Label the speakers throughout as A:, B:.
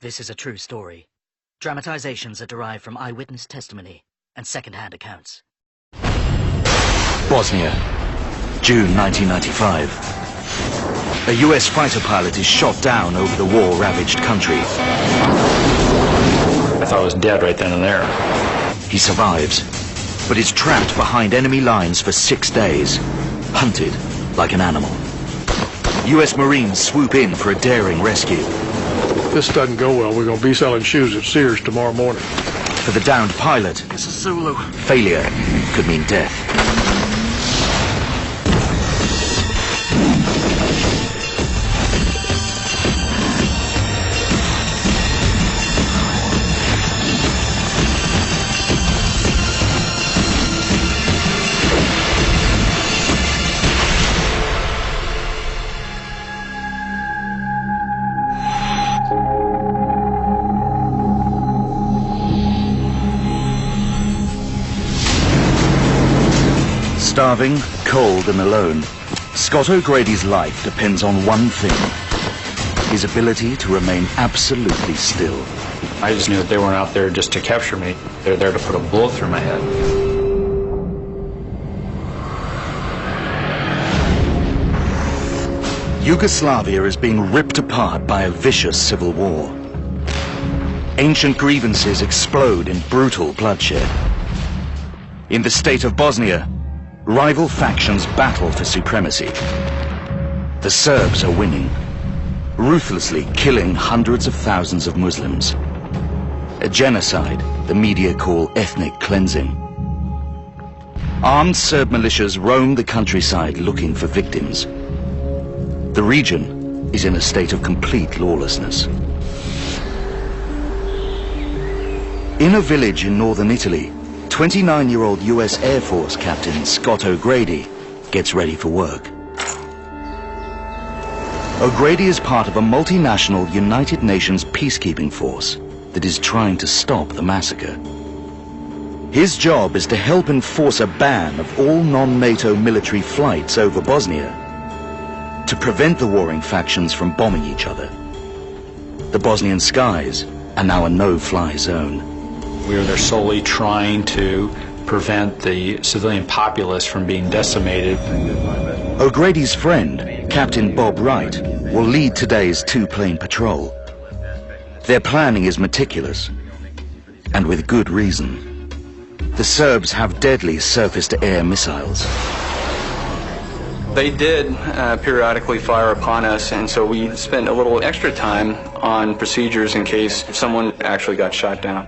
A: This is a true story. Dramatizations are derived from eyewitness testimony and second-hand accounts.
B: Bosnia, June 1995. A US fighter pilot is shot down over the war-ravaged country.
C: I thought I was dead right then and there.
B: He survives, but is trapped behind enemy lines for 6 days, hunted like an animal. US Marines swoop in for a daring rescue.
D: If this doesn't go well, we're going to be selling shoes at Sears tomorrow morning.
B: For the downed pilot,
A: This is Zulu.
B: failure could mean death. Starving, cold and alone, Scott O'Grady's life depends on one thing: his ability to remain absolutely still.
C: I just knew that they weren't out there just to capture me. They're there to put a bullet through my head.
B: Yugoslavia is being ripped apart by a vicious civil war. Ancient grievances explode in brutal bloodshed. In the state of Bosnia, rival factions battle for supremacy. The Serbs are winning, ruthlessly killing hundreds of thousands of Muslims. A genocide the media call ethnic cleansing. Armed Serb militias roam the countryside looking for victims. The region is in a state of complete lawlessness. In a village in northern Italy, 29-year-old US Air Force Captain Scott O'Grady gets ready for work. O'Grady is part of a multinational United Nations peacekeeping force that is trying to stop the massacre. His job is to help enforce a ban of all non-NATO military flights over Bosnia to prevent the warring factions from bombing each other. The Bosnian skies are now a no-fly zone.
C: We were there solely trying to prevent the civilian populace from being decimated.
B: O'Grady's friend, Captain Bob Wright, will lead today's two-plane patrol. Their planning is meticulous, and with good reason. The Serbs have deadly surface-to-air missiles.
E: They did periodically fire upon us, and so we spent a little extra time on procedures in case someone actually got shot down.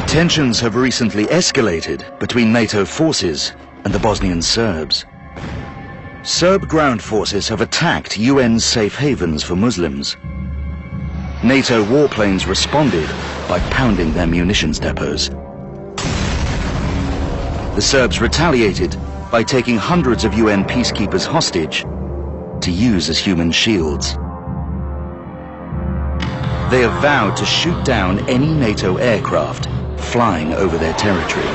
B: Tensions have recently escalated between NATO forces and the Bosnian Serbs. Serb ground forces have attacked UN safe havens for Muslims. NATO warplanes responded by pounding their munitions depots. The Serbs retaliated by taking hundreds of UN peacekeepers hostage to use as human shields. They have vowed to shoot down any NATO aircraft flying over their territory.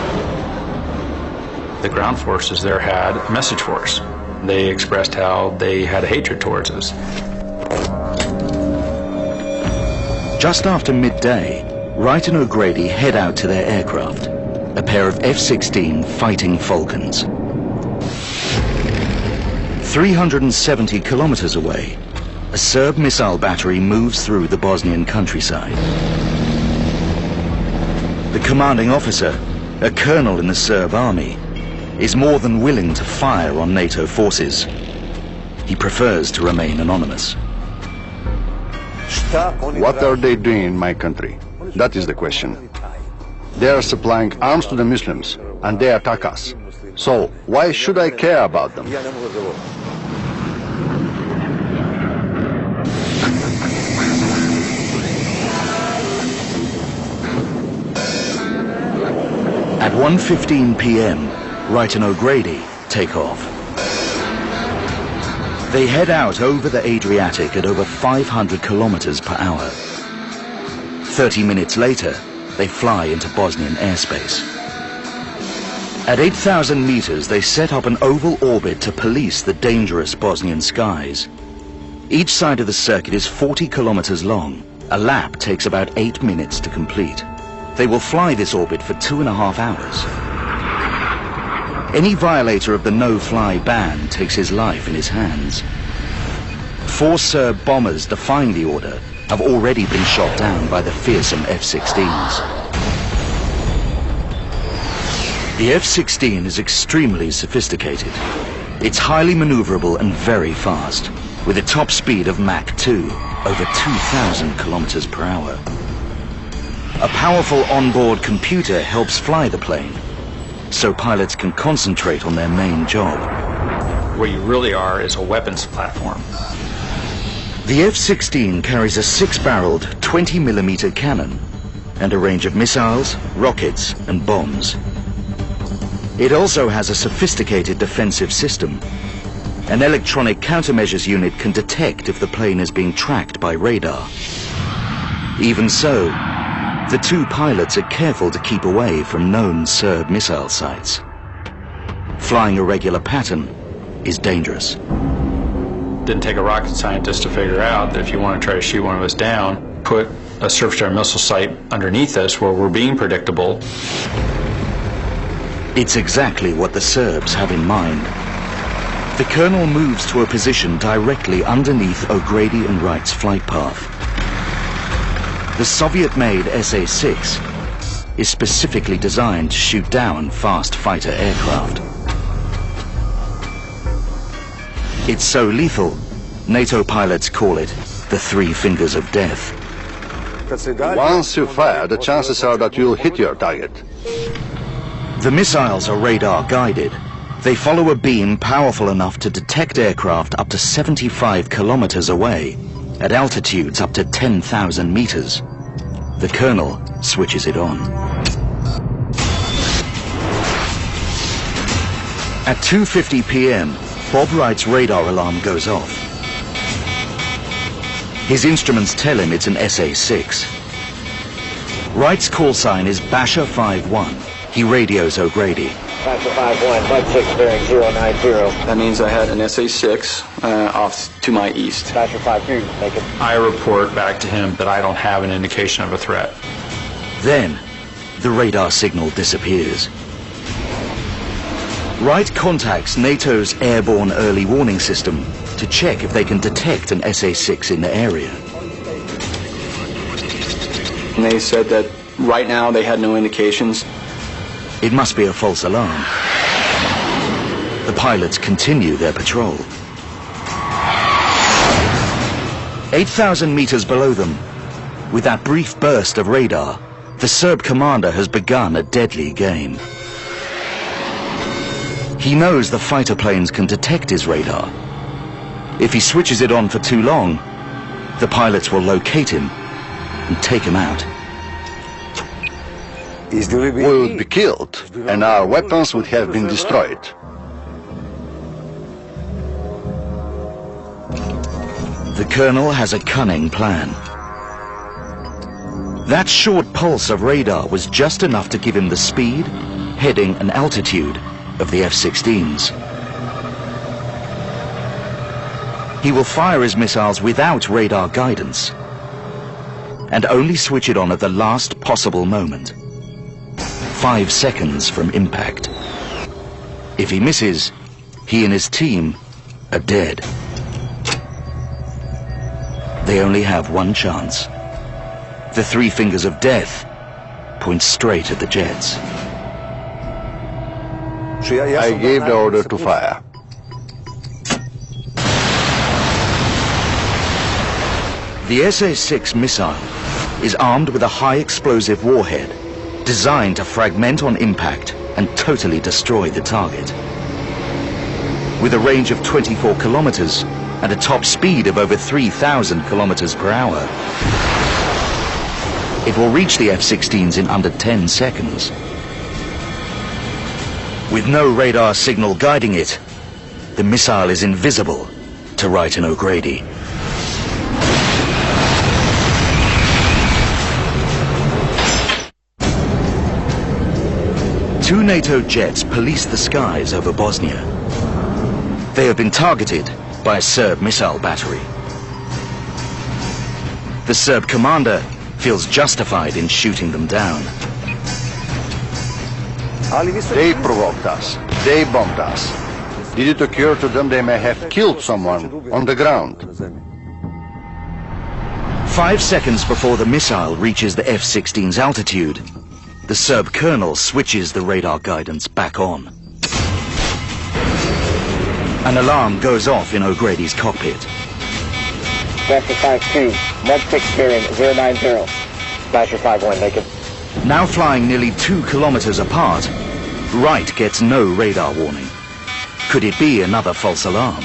C: The ground forces there had a message for us. They expressed how they had a hatred towards us.
B: Just after midday, Wright and O'Grady head out to their aircraft, a pair of F-16 Fighting Falcons. 370 kilometers away, a Serb missile battery moves through the Bosnian countryside. The commanding officer, a colonel in the Serb army, is more than willing to fire on NATO forces. He prefers to remain anonymous.
F: What are they doing in my country? That is the question. They are supplying arms to the Muslims, and they attack us. So, why should I care about them?
B: At 1:15 p.m., Wright and O'Grady take off. They head out over the Adriatic at over 500 kilometers per hour. 30 minutes later, they fly into Bosnian airspace. At 8,000 meters, they set up an oval orbit to police the dangerous Bosnian skies. Each side of the circuit is 40 kilometers long A lap takes about 8 minutes to complete. They will fly this orbit for 2.5 hours. Any violator of the no-fly ban takes his life in his hands. 4 Serb bombers defying the order have already been shot down by the fearsome F-16s. The F-16 is extremely sophisticated. It's highly maneuverable and very fast, with a top speed of Mach 2, over 2,000 kilometers per hour. A powerful onboard computer helps fly the plane, so pilots can concentrate on their main job.
C: What you really are is a weapons platform.
B: The F-16 carries a 6-barreled 20mm cannon and a range of missiles, rockets and bombs. It also has a sophisticated defensive system. An electronic countermeasures unit can detect if the plane is being tracked by radar. Even so, the 2 pilots are careful to keep away from known Serb missile sites. Flying a regular pattern is dangerous.
C: Didn't take a rocket scientist to figure out that if you want to try to shoot one of us down, put a surface-to-air missile site underneath us where we're being predictable.
B: It's exactly what the Serbs have in mind. The colonel moves to a position directly underneath O'Grady and Wright's flight path. The Soviet-made SA-6 is specifically designed to shoot down fast fighter aircraft. It's so lethal, NATO pilots call it the 3 fingers of death.
F: Once you fire, the chances are that you'll hit your target.
B: The missiles are radar guided. They follow a beam powerful enough to detect aircraft up to 75 kilometers away, at altitudes up to 10,000 meters. The colonel switches it on. At 2:50 p.m., Bob Wright's radar alarm goes off. His instruments tell him it's an SA-6. Wright's call sign is Basher 5-1. He radios O'Grady.
G: Basher 5-1, Bud 6 bearing 090.
E: That means I had an SA-6 off to my east.
G: Basher 5-3, make it.
C: I report back to him that I don't have an indication of a threat.
B: Then, the radar signal disappears. Wright contacts NATO's airborne early warning system to check if they can detect an SA-6 in the area.
E: And they said that right now they had no indications.
B: It must be a false alarm. The pilots continue their patrol. 8,000 meters below them, with that brief burst of radar, the Serb commander has begun a deadly game. He knows the fighter planes can detect his radar. If he switches it on for too long, the pilots will locate him and take him out.
F: We would be killed, and our weapons would have been destroyed.
B: The colonel has a cunning plan. That short pulse of radar was just enough to give him the speed, heading and altitude of the F-16s. He will fire his missiles without radar guidance and only switch it on at the last possible moment, 5 seconds from impact. If he misses, he and his team are dead. They only have one chance. The 3 fingers of death point straight at the jets.
F: I gave the order to fire.
B: The SA-6 missile is armed with a high explosive warhead designed to fragment on impact and totally destroy the target. With a range of 24 kilometers and a top speed of over 3,000 kilometers per hour, it will reach the F-16s in under 10 seconds. With no radar signal guiding it, the missile is invisible to Wright and O'Grady. Two NATO jets police the skies over Bosnia. They have been targeted by a Serb missile battery. The Serb commander feels justified in shooting them down.
F: They provoked us. They bombed us. Did it occur to them they may have killed someone on the ground?
B: 5 seconds before the missile reaches the F-16's altitude, the Serb colonel switches the radar guidance back on. An alarm goes off in O'Grady's cockpit.
G: Smasher 5-2, Mud 6 bearing 090. Smasher 5-1, naked.
B: Now flying nearly 2 kilometers apart, Wright gets no radar warning. Could it be another false alarm?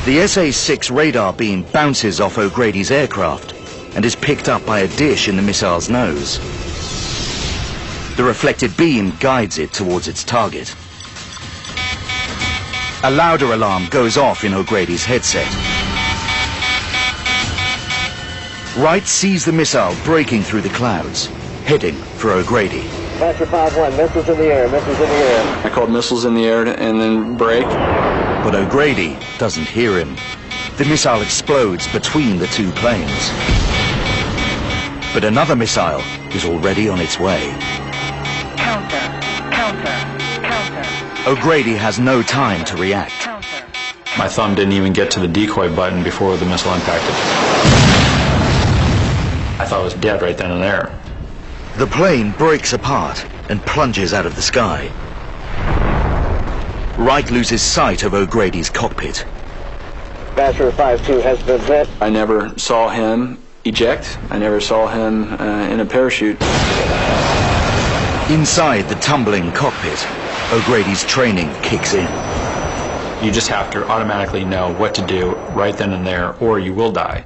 B: The SA-6 radar beam bounces off O'Grady's aircraft and is picked up by a dish in the missile's nose. The reflected beam guides it towards its target. A louder alarm goes off in O'Grady's headset. Wright sees the missile breaking through the clouds, heading for O'Grady.
G: Smasher 5-1, missiles in the air, missiles in the air.
E: I called missiles in the air and then break.
B: But O'Grady doesn't hear him. The missile explodes between the two planes. But another missile is already on its way.
H: Counter, counter, counter.
B: O'Grady has no time to react.
H: Counter.
C: My thumb didn't even get to the decoy button before the missile impacted. I thought it was dead right then and there.
B: The plane breaks apart and plunges out of the sky. Wright loses sight of O'Grady's cockpit.
G: Smasher 5-2 has been hit.
E: I never saw him eject. I never saw him in a parachute.
B: Inside the tumbling cockpit, O'Grady's training kicks in.
C: You just have to automatically know what to do right then and there, or you will die.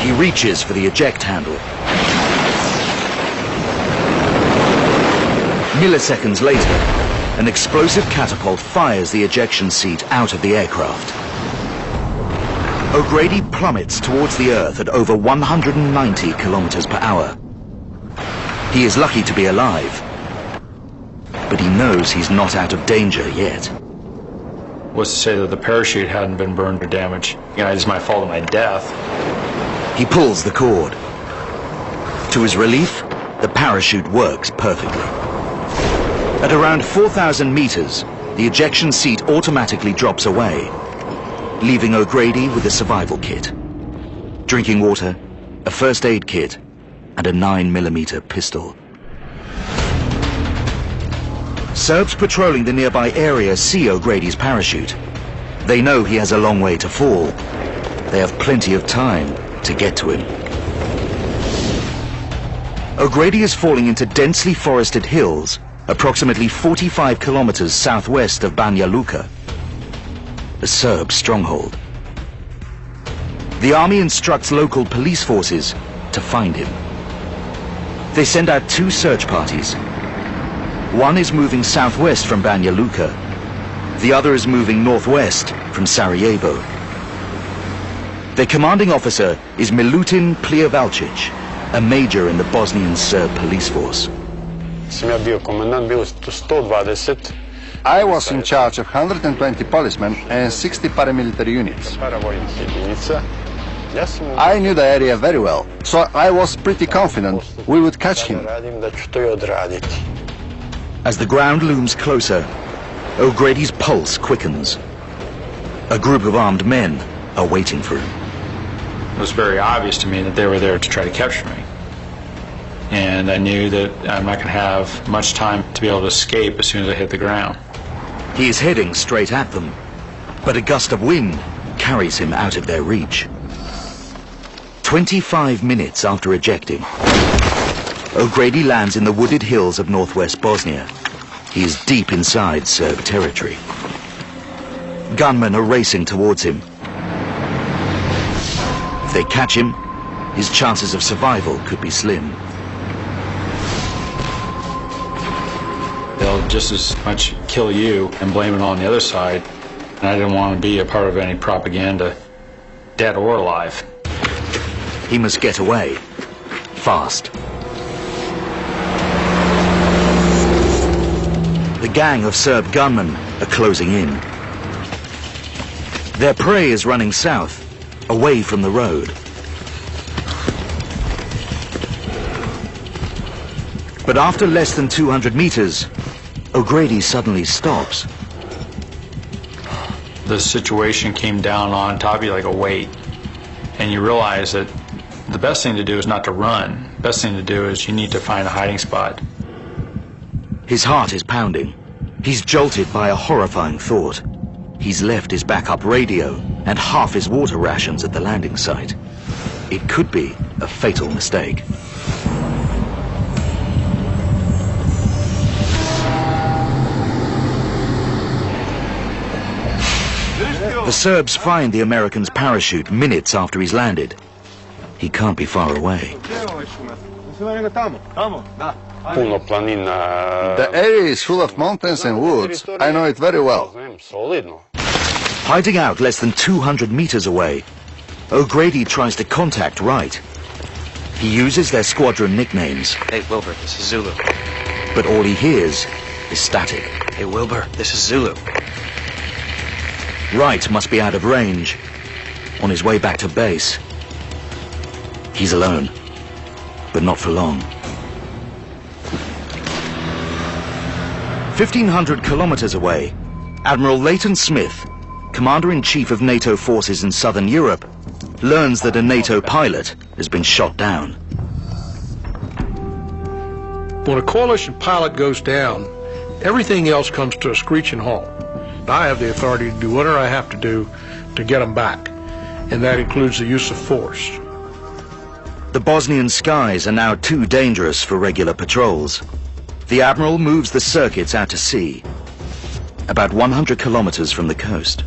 B: He reaches for the eject handle. Milliseconds later, an explosive catapult fires the ejection seat out of the aircraft. O'Grady plummets towards the Earth at over 190 kilometers per hour. He is lucky to be alive, but he knows he's not out of danger yet.
C: What's to say that the parachute hadn't been burned or damaged? It's my fault of my death.
B: He pulls the cord. To his relief, the parachute works perfectly. At around 4,000 meters, the ejection seat automatically drops away, leaving O'Grady with a survival kit, drinking water, a first aid kit, and a 9mm pistol. Serbs patrolling the nearby area see O'Grady's parachute. They know he has a long way to fall. They have plenty of time to get to him. O'Grady is falling into densely forested hills approximately 45 kilometers southwest of Banja Luka, a Serb stronghold. The army instructs local police forces to find him. They send out 2 search parties. One is moving southwest from Banja Luka. The other is moving northwest from Sarajevo. Their commanding officer is Milutin Plijevalcic, a major in the Bosnian Serb police force.
F: I was in charge of 120 policemen and 60 paramilitary units. I knew the area very well, so I was pretty confident we would catch him.
B: As the ground looms closer, O'Grady's pulse quickens. A group of armed men are waiting for him.
C: It was very obvious to me that they were there to try to capture me. And I knew that I'm not going to have much time to be able to escape as soon as I hit the ground.
B: He is heading straight at them, but a gust of wind carries him out of their reach. 25 minutes after ejecting, O'Grady lands in the wooded hills of northwest Bosnia. He is deep inside Serb territory. Gunmen are racing towards him. If they catch him, his chances of survival could be slim.
C: They'll just as much kill you and blame it on the other side. And I didn't want to be a part of any propaganda, dead or alive.
B: He must get away, fast. The gang of Serb gunmen are closing in. Their prey is running south, away from the road. But after less than 200 meters, O'Grady suddenly stops.
C: The situation came down on top of you like a weight, and you realize that the best thing to do is not to run. The best thing to do is you need to find a hiding spot.
B: His heart is pounding. He's jolted by a horrifying thought. He's left his backup radio and half his water rations at the landing site. It could be a fatal mistake. The Serbs find the American's parachute minutes after he's landed. He can't be far away.
F: The area is full of mountains and woods. I know it very well.
B: Hiding out less than 200 meters away, O'Grady tries to contact Wright. He uses their squadron nicknames.
I: Hey, Wilbur, this is Zulu.
B: But all he hears is static.
I: Hey, Wilbur, this is Zulu.
B: Wright must be out of range, on his way back to base. He's alone, but not for long. 1,500 kilometers away, Admiral Leighton Smith, Commander-in-Chief of NATO forces in southern Europe, learns that a NATO pilot has been shot down.
D: When a coalition pilot goes down, everything else comes to a screeching halt. I have the authority to do whatever I have to do to get them back, and that includes the use of force.
B: The Bosnian skies are now too dangerous for regular patrols. The Admiral moves the circuits out to sea, about 100 kilometers from the coast.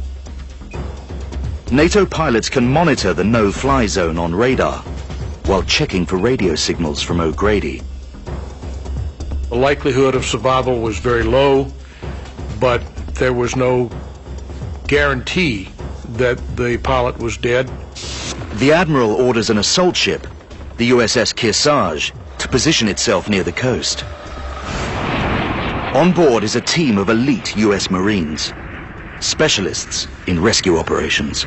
B: NATO pilots can monitor the no-fly zone on radar while checking for radio signals from O'Grady.
D: The likelihood of survival was very low, but there was no guarantee that the pilot was dead.
B: The Admiral orders an assault ship, the USS Kearsarge, to position itself near the coast. On board is a team of elite US Marines, specialists in rescue operations.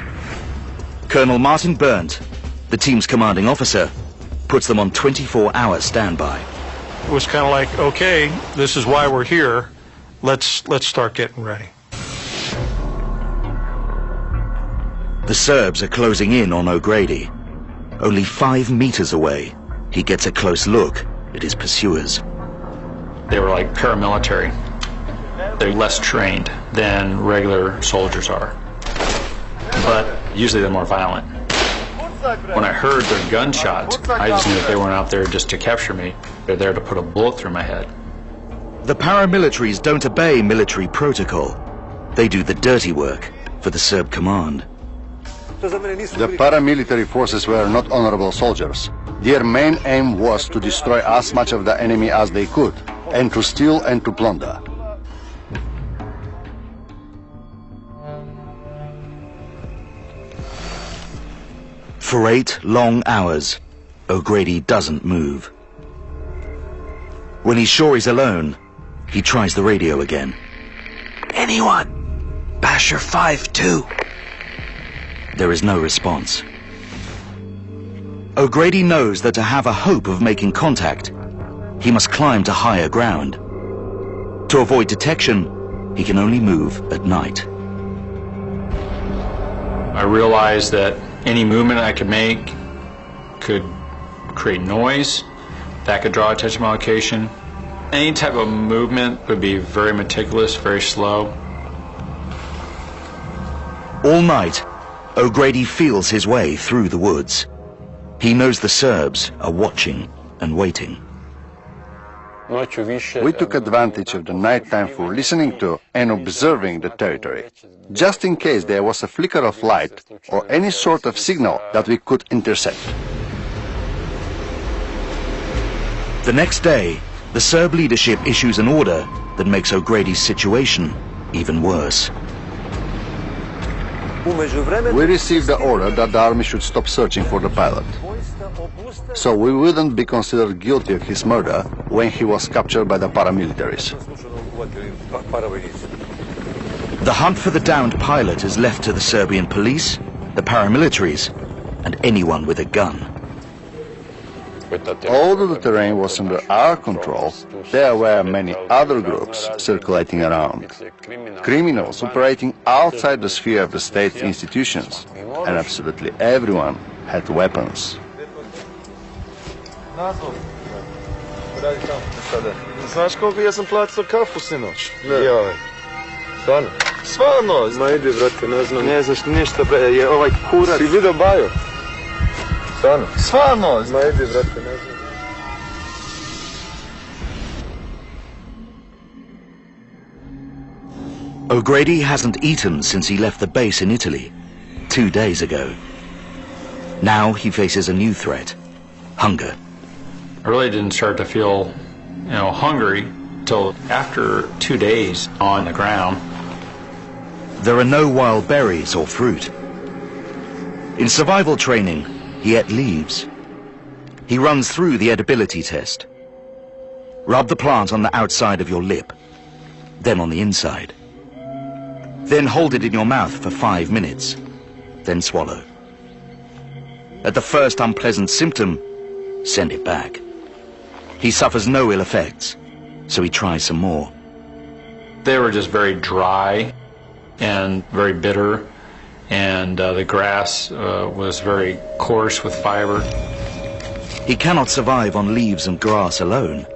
B: Colonel Martin Berndt, the team's commanding officer, puts them on 24-hour standby.
D: It was kind of like, okay, this is why we're here. Let's start getting ready.
B: The Serbs are closing in on O'Grady. Only 5 meters away, he gets a close look at his pursuers.
C: They were like paramilitary. They're less trained than regular soldiers are, but usually they're more violent. When I heard their gunshots, I just knew that they weren't out there just to capture me. They're there to put a bullet through my head.
B: The paramilitaries don't obey military protocol. They do the dirty work for the Serb command.
F: The paramilitary forces were not honorable soldiers. Their main aim was to destroy as much of the enemy as they could, and to steal and to plunder.
B: For 8 long hours, O'Grady doesn't move. When he's sure he's alone, he tries the radio again.
I: Anyone? Basher 5-2.
B: There is no response. O'Grady knows that to have a hope of making contact, he must climb to higher ground. To avoid detection, he can only move at night.
C: I realized that any movement I could make could create noise, that could draw attention to my location. Any type of movement would be very meticulous, very slow.
B: All night, O'Grady feels his way through the woods. He knows the Serbs are watching and waiting.
F: We took advantage of the nighttime for listening to and observing the territory, just in case there was a flicker of light or any sort of signal that we could intercept.
B: The next day, the Serb leadership issues an order that makes O'Grady's situation even worse.
F: We received the order that the army should stop searching for the pilot, so we wouldn't be considered guilty of his murder when he was captured by the paramilitaries.
B: The hunt for the downed pilot is left to the Serbian police, the paramilitaries, and anyone with a gun.
F: Although the terrain was under our control, there were many other groups circulating around. Criminals operating outside the sphere of the state's institutions, and absolutely everyone had weapons.
J: Znaš koliko ja sam platio kafu sinoć? Joj. Stvarno? Stvarno? Ma idi, brate, ne znam. Ne znaš ništa, bre, je ovaj kurac. Si vidio Baju? Stvarno? Stvarno? Ma idi, brate, ne znam.
B: O'Grady hasn't eaten since he left the base in Italy 2 days ago. Now he faces a new threat, hunger.
C: I really didn't start to feel, hungry till after 2 days on the ground.
B: There are no wild berries or fruit. In survival training, he ate leaves. He runs through the edibility test. Rub the plant on the outside of your lip, then on the inside. Then hold it in your mouth for 5 minutes, then swallow. At the first unpleasant symptom, send it back. He suffers no ill effects, so he tries some more.
C: They were just very dry and very bitter, and the grass was very coarse with fiber.
B: He cannot survive on leaves and grass alone,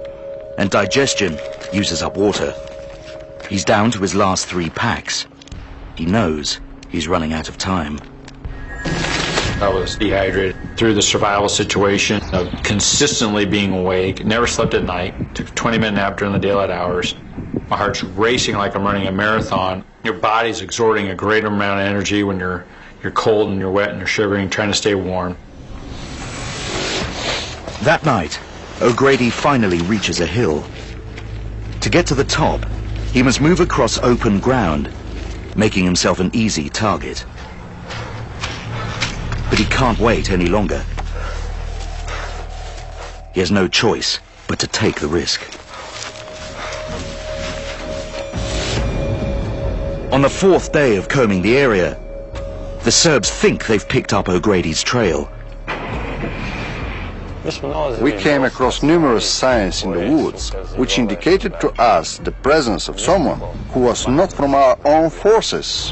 B: and digestion uses up water. He's down to his last 3 packs. He knows he's running out of time.
C: I was dehydrated through the survival situation of consistently being awake, never slept at night, took a 20-minute nap during the daylight hours. My heart's racing like I'm running a marathon. Your body's exerting a greater amount of energy when you're cold and you're wet and you're shivering, trying to stay warm.
B: That night, O'Grady finally reaches a hill. To get to the top, he must move across open ground, making himself an easy target. But he can't wait any longer. He has no choice but to take the risk. On the 4th day of combing the area, the Serbs think they've picked up O'Grady's trail.
F: We came across numerous signs in the woods, which indicated to us the presence of someone who was not from our own forces.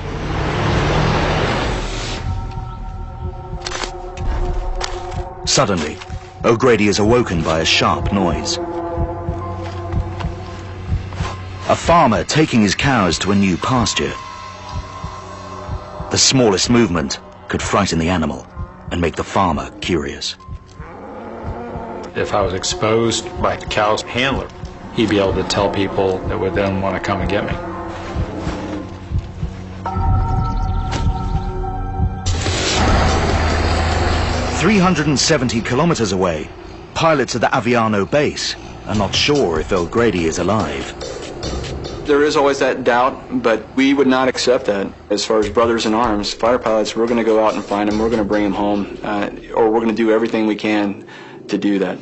B: Suddenly, O'Grady is awoken by a sharp noise. A farmer taking his cows to a new pasture. The smallest movement could frighten the animal and make the farmer curious.
C: If I was exposed by the cow's handler, he'd be able to tell people that would then want to come and get me.
B: "370 kilometers away, pilots at the Aviano base are not sure if O'Grady is alive.
E: There is always that doubt, but we would not accept that. As far as brothers in arms, fighter pilots, we're going to go out and find him, we're going to bring him home, or we're going to do everything we can to do that.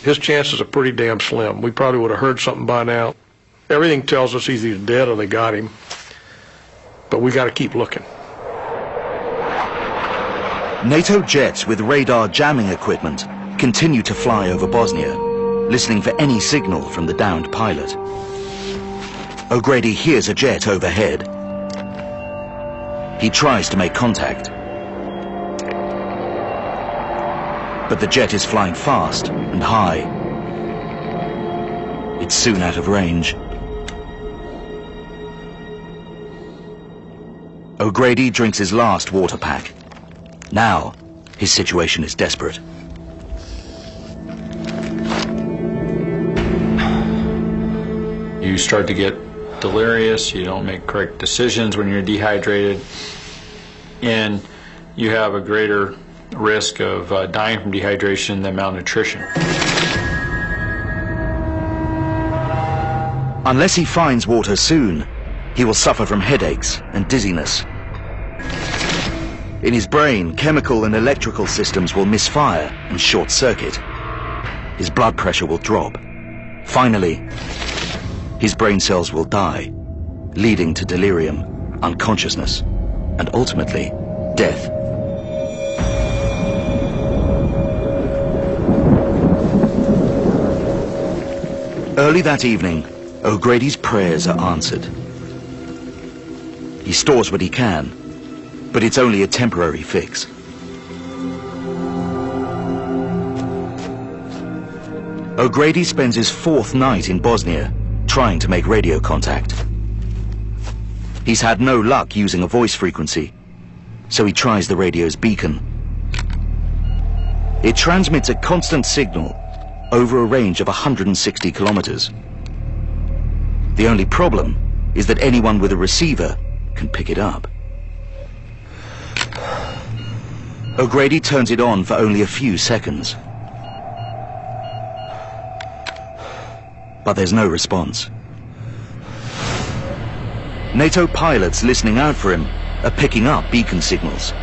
D: His chances are pretty damn slim. We probably would have heard something by now. Everything tells us he's either dead or they got him. But we got to keep looking.
B: NATO jets with radar jamming equipment continue to fly over Bosnia, listening for any signal from the downed pilot. O'Grady hears a jet overhead. He tries to make contact. But the jet is flying fast and high. It's soon out of range. O'Grady drinks his last water pack. Now, his situation is desperate.
C: You start to get delirious, you don't make correct decisions when you're dehydrated, and you have a greater risk of dying from dehydration than malnutrition.
B: Unless he finds water soon, he will suffer from headaches and dizziness. In his brain, chemical and electrical systems will misfire and short-circuit. His blood pressure will drop. Finally, his brain cells will die, leading to delirium, unconsciousness, and ultimately, death. Early that evening, O'Grady's prayers are answered. He stores what he can, but it's only a temporary fix. O'Grady spends his 4th night in Bosnia trying to make radio contact. He's had no luck using a voice frequency, so he tries the radio's beacon. It transmits a constant signal over a range of 160 kilometers. The only problem is that anyone with a receiver can pick it up. O'Grady turns it on for only a few seconds. But there's no response. NATO pilots listening out for him are picking up beacon signals,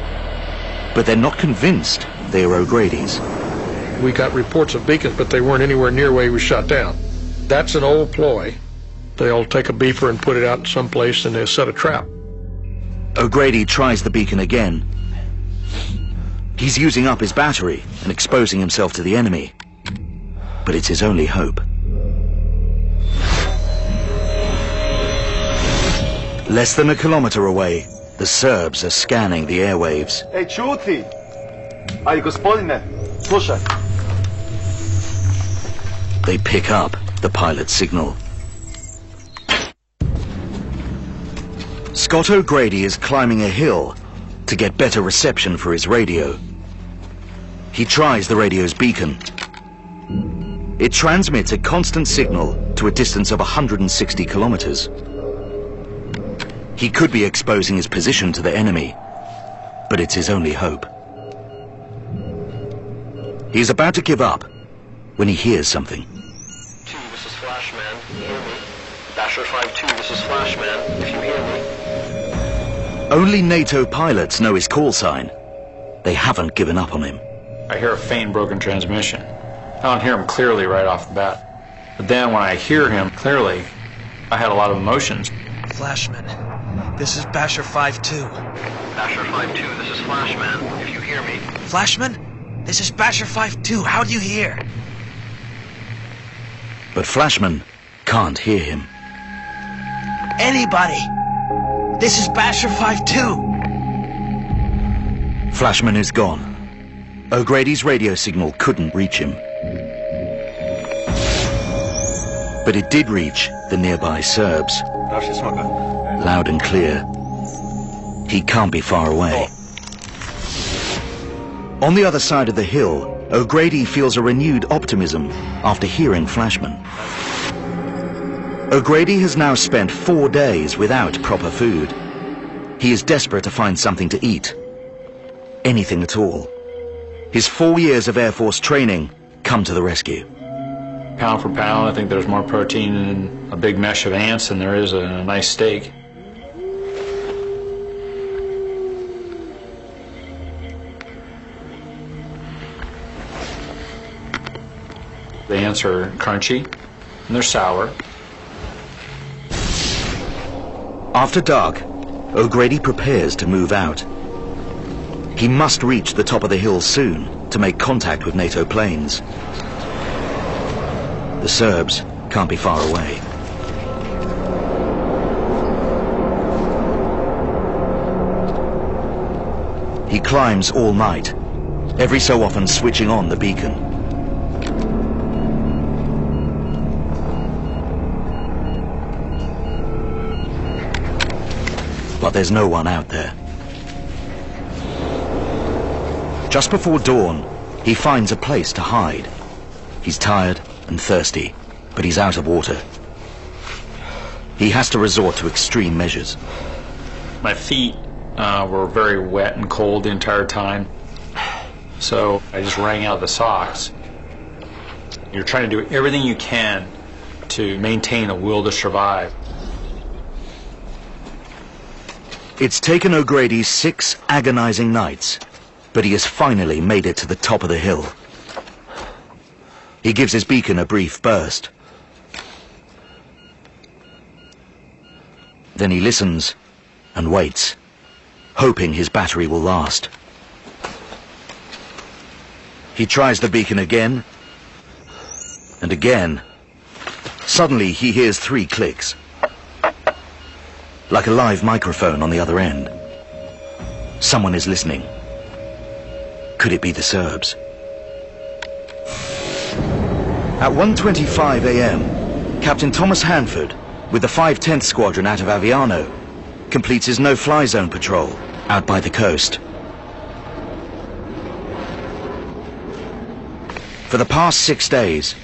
B: but they're not convinced they are O'Grady's.
D: We got reports of beacons, but they weren't anywhere near where he was shot down. That's an old ploy. They'll take a beeper and put it out someplace and they'll set a trap.
B: O'Grady tries the beacon again. He's using up his battery and exposing himself to the enemy, but it's his only hope. Less than a kilometer away, the Serbs are scanning the airwaves.
J: Ej, čuti! Aj, gospodine, slušaj.
B: They pick up the pilot's signal. Scott O'Grady is climbing a hill to get better reception for his radio. He tries the radio's beacon. It transmits a constant signal to a distance of 160 kilometers. He could be exposing his position to the enemy, but it's his only hope. He's about to give up when he hears something.
K: 2, this is Flashman. You hear me? Basher 5-2, this is Flashman. If you hear me.
B: Only NATO pilots know his call sign. They haven't given up on him.
C: I hear a faint broken transmission. I don't hear him clearly right off the bat. But then when I hear him clearly, I had a lot of emotions.
I: Flashman, this is Basher 5-2.
K: Basher 5-2, this is Flashman. If you hear me.
I: Flashman, this is Basher 5-2. How do you hear?
B: But Flashman can't hear him.
I: Anybody! This is Basher 5-2.
B: Flashman is gone. O'Grady's radio signal couldn't reach him. But it did reach the nearby Serbs. Loud and clear. He can't be far away. On the other side of the hill, O'Grady feels a renewed optimism after hearing Flashman. O'Grady has now spent 4 days without proper food. He is desperate to find something to eat. Anything at all. His 4 years of Air Force training come to the rescue.
C: Pound for pound, I think there's more protein in a big mesh of ants than there is in a nice steak. The ants are crunchy and they're sour.
B: After dark, O'Grady prepares to move out. He must reach the top of the hill soon to make contact with NATO planes. The Serbs can't be far away. He climbs all night, every so often switching on the beacon. But there's no one out there. Just before dawn, he finds a place to hide. He's tired and thirsty, but he's out of water. He has to resort to extreme measures.
C: My feet were very wet and cold the entire time, so I just wrung out the socks. You're trying to do everything you can to maintain a will to survive.
B: It's taken O'Grady 6 agonizing nights, but he has finally made it to the top of the hill. He gives his beacon a brief burst. Then he listens and waits, hoping his battery will last. He tries the beacon again and again. Suddenly, he hears 3 clicks. Like a live microphone on the other end. Someone is listening. Could it be the Serbs? At 1:25 a.m., Captain Thomas Hanford, with the 510th Squadron out of Aviano, completes his no-fly zone patrol out by the coast. For the past 6 days,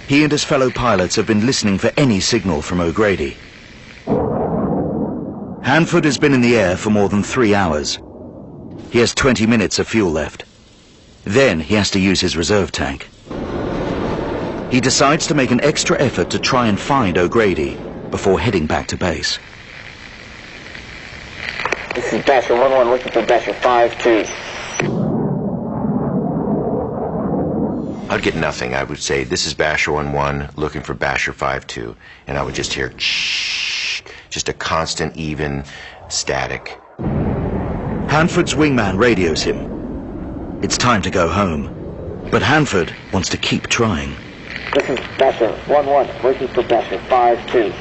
B: he and his fellow pilots have been listening for any signal from O'Grady. Hanford has been in the air for more than 3 hours. He has 20 minutes of fuel left. Then he has to use his reserve tank. He decides to make an extra effort to try and find O'Grady before heading back to base.
G: This is Basher 1-1 looking for Basher 5-2.
L: I'd get nothing. I would say, this is Basher 1-1 looking for Basher 5-2. And I would just hear shh, just a constant, even static.
B: Hanford's wingman radios him. It's time to go home. But Hanford wants to keep trying.
G: This is Basher 1-1 looking for Basher 5-2.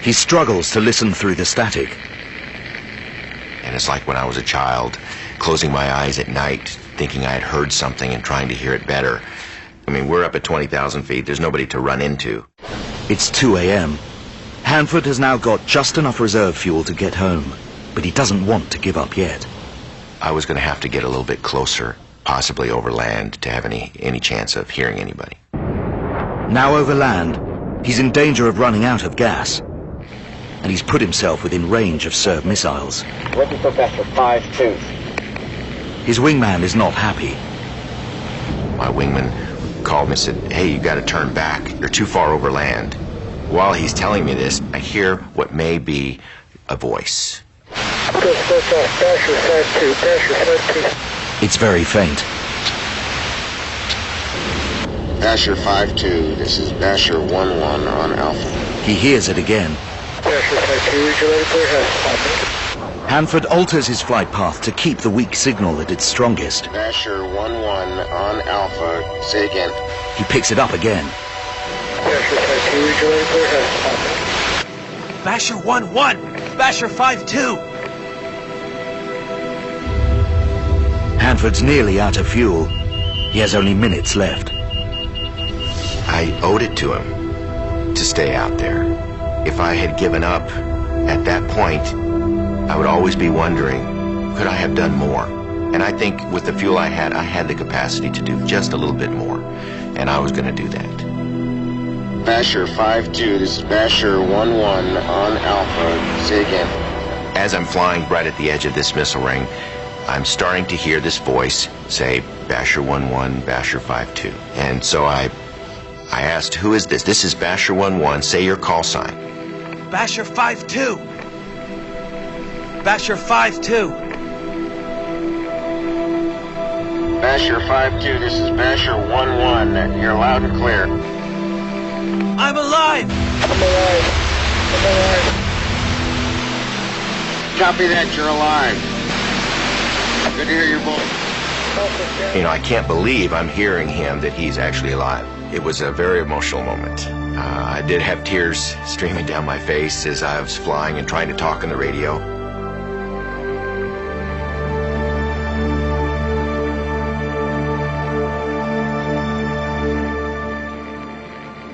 B: He struggles to listen through the static.
L: And it's like when I was a child, closing my eyes at night, thinking I had heard something and trying to hear it better. I mean, we're up at 20,000 feet. There's nobody to run into.
B: It's 2 a.m. Hanford has now got just enough reserve fuel to get home, but he doesn't want to give up yet.
L: I was going to have to get a little bit closer, possibly over land, to have any chance of hearing anybody.
B: Now over land, he's in danger of running out of gas. And he's put himself within range of Serb missiles.
G: Looking for Basher 5-2.
B: His wingman is not happy.
L: My wingman called me and said, hey, you got to turn back. You're too far over land. While he's telling me this, I hear what may be a voice.
B: It's very faint.
M: Basher 5-2, this is Basher 1-1 on Alpha.
B: He hears it again.
G: Basher 5-2, would you let it clear head?
B: Hanford alters his flight path to keep the weak signal at its strongest.
M: Basher 1-1 on Alpha, say again.
B: He picks it up again.
G: Basher 5-2, would you let it clear head?
I: Basher 1-1, Basher 5-2.
B: Hanford's nearly out of fuel. He has only minutes left.
L: I owed it to him to stay out there. If I had given up at that point, I would always be wondering, could I have done more? And I think with the fuel I had the capacity to do just a little bit more. And I was going to do that.
M: Basher 5-2, this is Basher 1-1 on Alpha, say again.
L: As I'm flying right at the edge of this missile ring, I'm starting to hear this voice say, Basher 1-1, Basher 5-2. And so I asked, who is this? This is Basher 1-1, say your call sign.
I: Basher 5-2. Basher 5-2.
M: Basher 5-2, this is Basher 1-1. You're loud and clear.
I: I'm alive!
G: I'm alive. I'm alive.
M: Copy that, you're alive. Good to hear your voice.
L: You know, I can't believe I'm hearing him that he's actually alive. It was a very emotional moment. I did have tears streaming down my face as I was flying and trying to talk on the radio.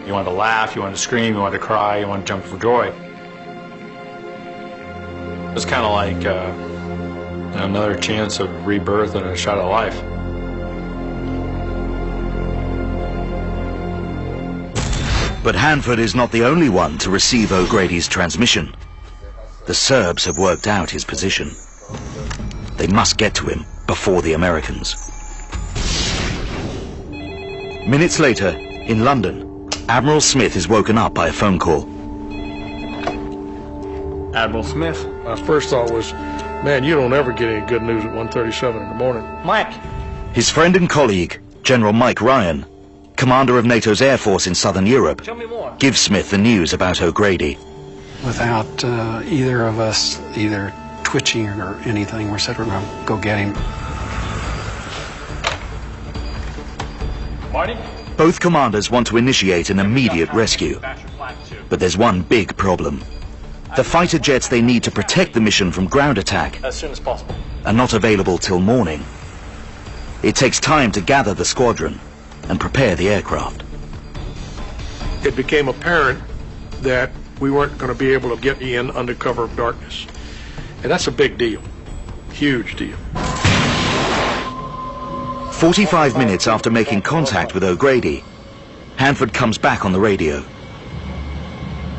C: You wanted to laugh, you wanted to scream, you wanted to cry, you wanted to jump for joy. It was kind of like another chance of rebirth and a shot at life.
B: But Hanford is not the only one to receive O'Grady's transmission. The Serbs have worked out his position. They must get to him before the Americans. Minutes later, in London, Admiral Smith is woken up by a phone call.
C: Admiral Smith.
D: My first thought was, man, you don't ever get any good news at 1:37 in the morning.
I: Mike.
B: His friend and colleague, General Mike Ryan, commander of NATO's Air Force in southern Europe, gives Smith the news about O'Grady.
N: Without either of us either twitching or anything, we said we're going to go get him.
C: Marty?
B: Both commanders want to initiate an immediate rescue. But there's one big problem. The fighter jets they need to protect the mission from ground attack
C: As soon as possible.
B: are not available till morning. It takes time to gather the squadron and prepare the aircraft.
D: It became apparent that we weren't going to be able to get in under cover of darkness. And that's a big deal. Huge deal.
B: 45 minutes after making contact with O'Grady, Hanford comes back on the radio.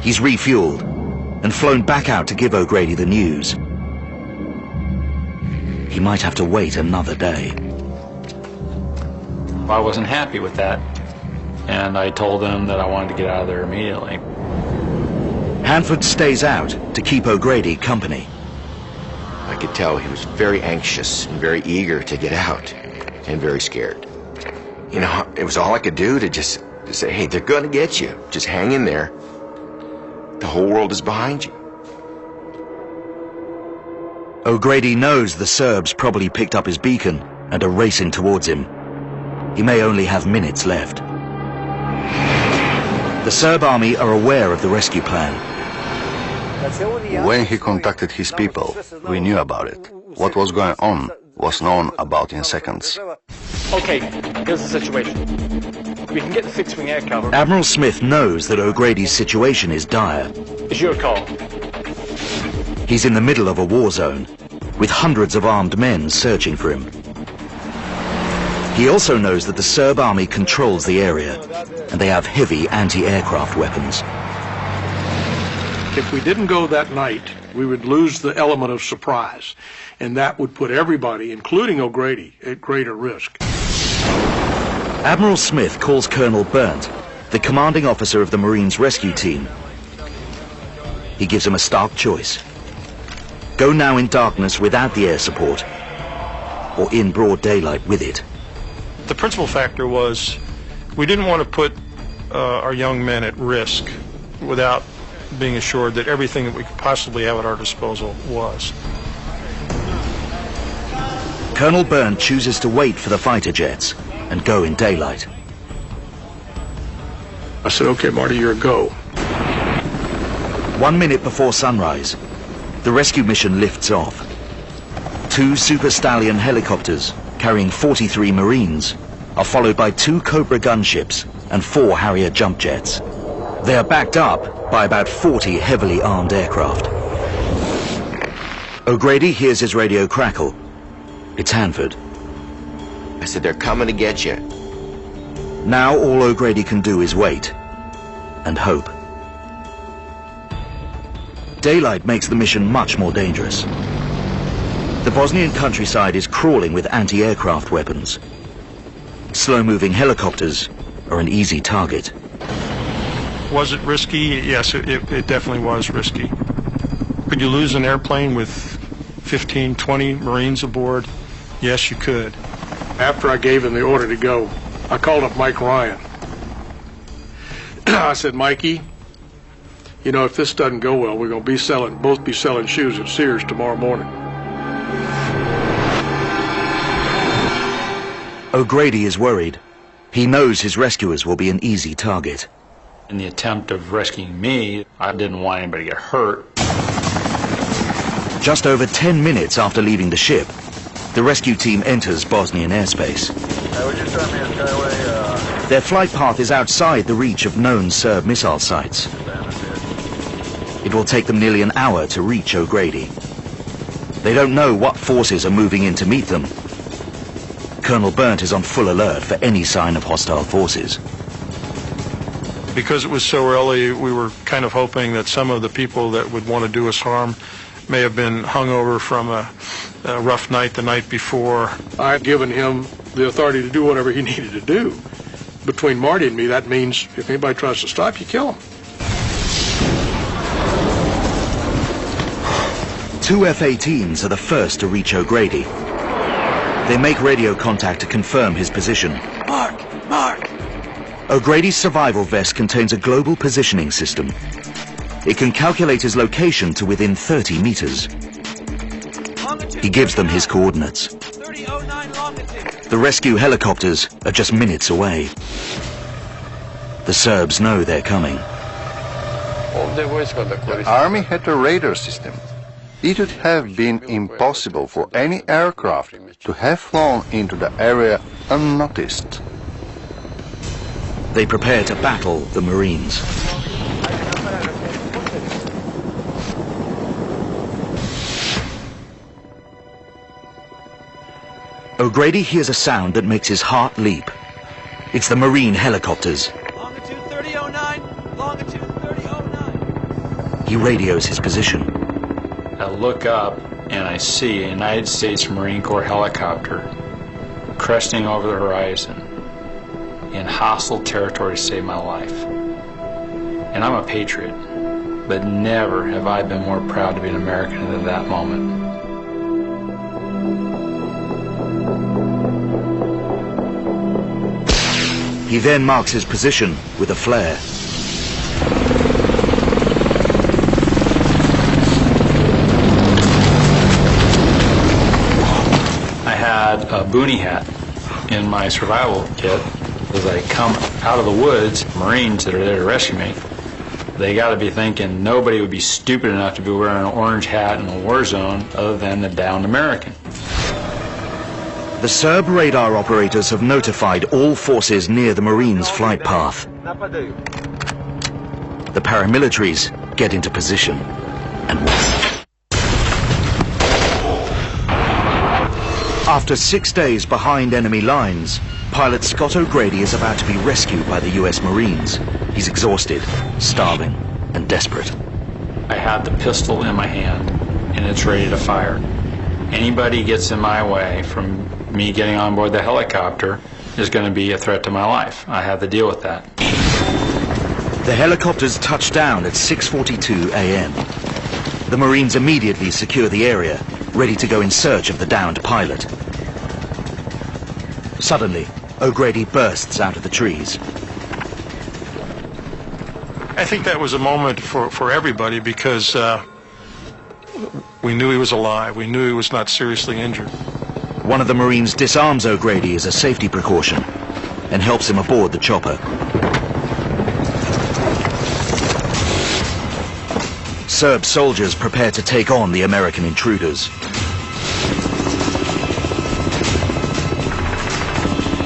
B: He's refueled and flown back out to give O'Grady the news. He might have to wait another day.
C: I wasn't happy with that, and I told them that I wanted to get out of there immediately.
B: Hanford stays out to keep O'Grady company.
L: I could tell he was very anxious and very eager to get out and very scared. You know, it was all I could do to say, hey, they're going to get you. Just hang in there. The whole world is behind you.
B: O'Grady knows the Serbs probably picked up his beacon and are racing towards him. He may only have minutes left. The Serb army are aware of the rescue plan.
F: When he contacted his people, we knew about it. What was going on was known about in seconds.
C: Okay, here's the situation. We can get the fixed-wing air cover.
B: Admiral Smith knows that O'Grady's situation is dire.
C: It's your call.
B: He's in the middle of a war zone, with hundreds of armed men searching for him. He also knows that the Serb army controls the area, and they have heavy anti-aircraft weapons.
D: If we didn't go that night, we would lose the element of surprise, and that would put everybody, including O'Grady, at greater risk.
B: Admiral Smith calls Colonel Burnt, the commanding officer of the Marines rescue team. He gives him a stark choice. Go now in darkness without the air support, or in broad daylight with it.
O: The principal factor was we didn't want to put our young men at risk without being assured that everything that we could possibly have at our disposal was.
B: Colonel Burnt chooses to wait for the fighter jets and go in daylight.
D: I said, okay, Marty, you're a go.
B: 1 minute before sunrise, the rescue mission lifts off. 2 Super Stallion helicopters carrying 43 Marines are followed by 2 Cobra gunships and 4 Harrier jump jets. They are backed up by about 40 heavily armed aircraft. O'Grady hears his radio crackle. It's Hanford.
L: I said, they're coming to get you.
B: Now all O'Grady can do is wait and hope. Daylight makes the mission much more dangerous. The Bosnian countryside is crawling with anti-aircraft weapons. Slow-moving helicopters are an easy target.
O: Was it risky? Yes, it definitely was risky. Could you lose an airplane with 15, 20 Marines aboard? Yes, you could.
D: After I gave him the order to go, I called up Mike Ryan. I said, Mikey, you know, if this doesn't go well, we're going to both be selling shoes at Sears tomorrow morning.
B: O'Grady is worried. He knows his rescuers will be an easy target.
C: In the attempt of rescuing me, I didn't want anybody to get hurt.
B: Just over 10 minutes after leaving the ship, the rescue team enters Bosnian airspace. Their flight path is outside the reach of known Serb missile sites. It will take them nearly an hour to reach O'Grady. They don't know what forces are moving in to meet them. Colonel Burnt is on full alert for any sign of hostile forces.
O: Because it was so early, we were kind of hoping that some of the people that would want to do us harm may have been hungover from a rough night the night before.
D: I had given him the authority to do whatever he needed to do. Between Marty and me, that means if anybody tries to stop you, kill them.
B: 2 F-18s are the first to reach O'Grady. They make radio contact to confirm his position.
I: Mark!
B: O'Grady's survival vest contains a global positioning system. It can calculate his location to within 30 meters. He gives them his coordinates. The rescue helicopters are just minutes away. The Serbs know they're coming.
F: The army had a radar system. It would have been impossible for any aircraft to have flown into the area unnoticed.
B: They prepare to battle the Marines. O'Grady hears a sound that makes his heart leap. It's the Marine helicopters.
I: Longitude 3009, longitude 3009.
B: He radios his position.
C: I look up and I see a United States Marine Corps helicopter cresting over the horizon in hostile territory to save my life. And I'm a patriot, but never have I been more proud to be an American than that moment.
B: He then marks his position with a flare.
C: I had a boonie hat in my survival kit. As I come out of the woods, Marines that are there to rescue me, they got to be thinking nobody would be stupid enough to be wearing an orange hat in a war zone other than the downed American.
B: The Serb radar operators have notified all forces near the Marines' flight path. The paramilitaries get into position and wait. After 6 days behind enemy lines, pilot Scott O'Grady is about to be rescued by the US Marines. He's exhausted, starving, and desperate.
C: I had the pistol in my hand, and it's ready to fire. Anybody gets in my way from me getting on board the helicopter is going to be a threat to my life. I have to deal with that.
B: The helicopters touch down at 6:42 a.m. The Marines immediately secure the area, ready to go in search of the downed pilot. Suddenly, O'Grady bursts out of the trees.
O: I think that was a moment for everybody because we knew he was alive. We knew he was not seriously injured.
B: One of the Marines disarms O'Grady as a safety precaution and helps him aboard the chopper. Serb soldiers prepare to take on the American intruders.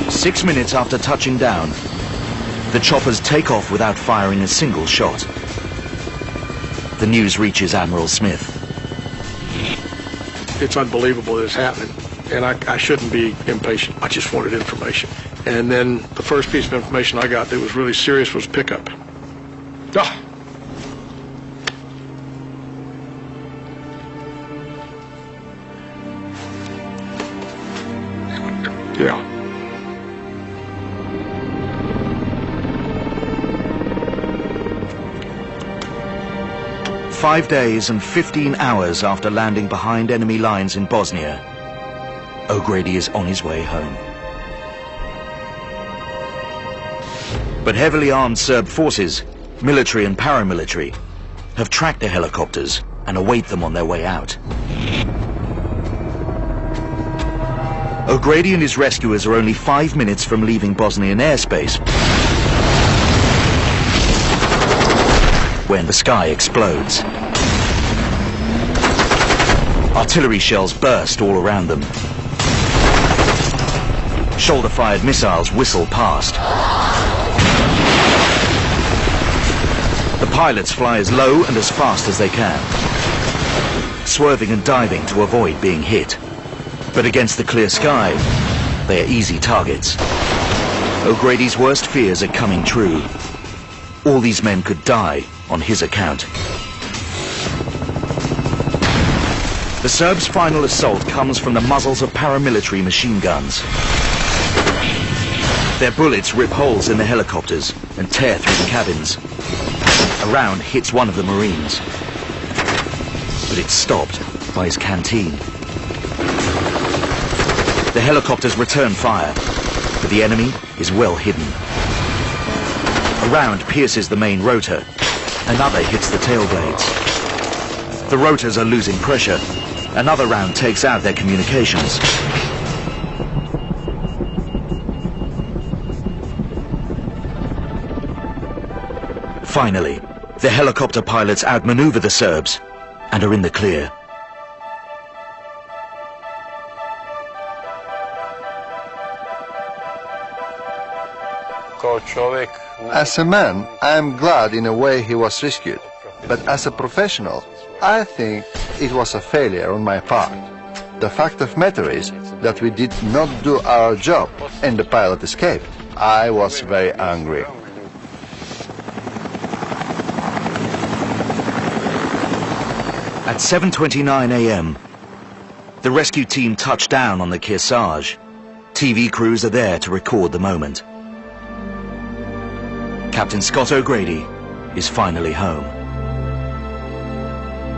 B: 6 minutes after touching down, the choppers take off without firing a single shot. The news reaches Admiral Smith.
D: It's unbelievable that it's happening, and I shouldn't be impatient. I just wanted information. And then the first piece of information I got that was really serious was pickup. Ah. Yeah.
B: "5 days and 15 hours after landing behind enemy lines in Bosnia, O'Grady is on his way home. But heavily armed Serb forces, military and paramilitary, have tracked the helicopters and await them on their way out. O'Grady and his rescuers are only 5 minutes from leaving Bosnian airspace when the sky explodes. Artillery shells burst all around them. Shoulder-fired missiles whistle past. The pilots fly as low and as fast as they can, swerving and diving to avoid being hit. But against the clear sky, they are easy targets. O'Grady's worst fears are coming true. All these men could die on his account. The Serbs' final assault comes from the muzzles of paramilitary machine guns. Their bullets rip holes in the helicopters and tear through the cabins. A round hits one of the Marines, but it's stopped by his canteen. The helicopters return fire, but the enemy is well hidden. A round pierces the main rotor. Another hits the tail blades. The rotors are losing pressure. Another round takes out their communications. Finally, the helicopter pilots outmaneuver the Serbs and are in the clear.
F: As a man, I am glad in a way he was rescued. But as a professional, I think it was a failure on my part. The fact of matter is that we did not do our job and the pilot escaped. I was very angry.
B: At 7:29 a.m., the rescue team touched down on the Kearsarge. TV crews are there to record the moment. Captain Scott O'Grady is finally home.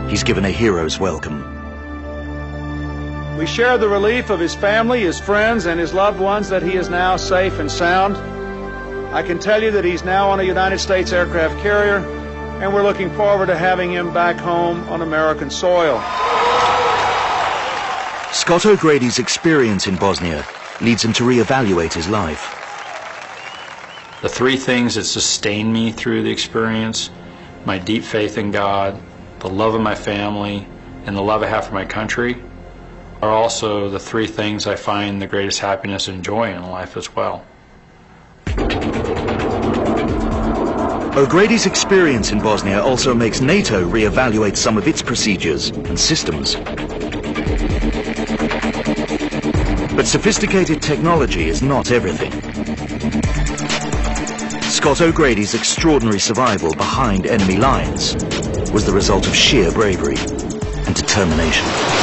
B: He's given a hero's welcome.
P: We share the relief of his family, his friends, and his loved ones that he is now safe and sound. I can tell you that he's now on a United States aircraft carrier, and we're looking forward to having him back home on American soil.
B: Scott O'Grady's experience in Bosnia leads him to reevaluate his life.
C: The three things that sustained me through the experience, my deep faith in God, the love of my family, and the love I have for my country, are also the three things I find the greatest happiness and joy in life as well.
B: O'Grady's experience in Bosnia also makes NATO reevaluate some of its procedures and systems. But sophisticated technology is not everything. Scott O'Grady's extraordinary survival behind enemy lines was the result of sheer bravery and determination.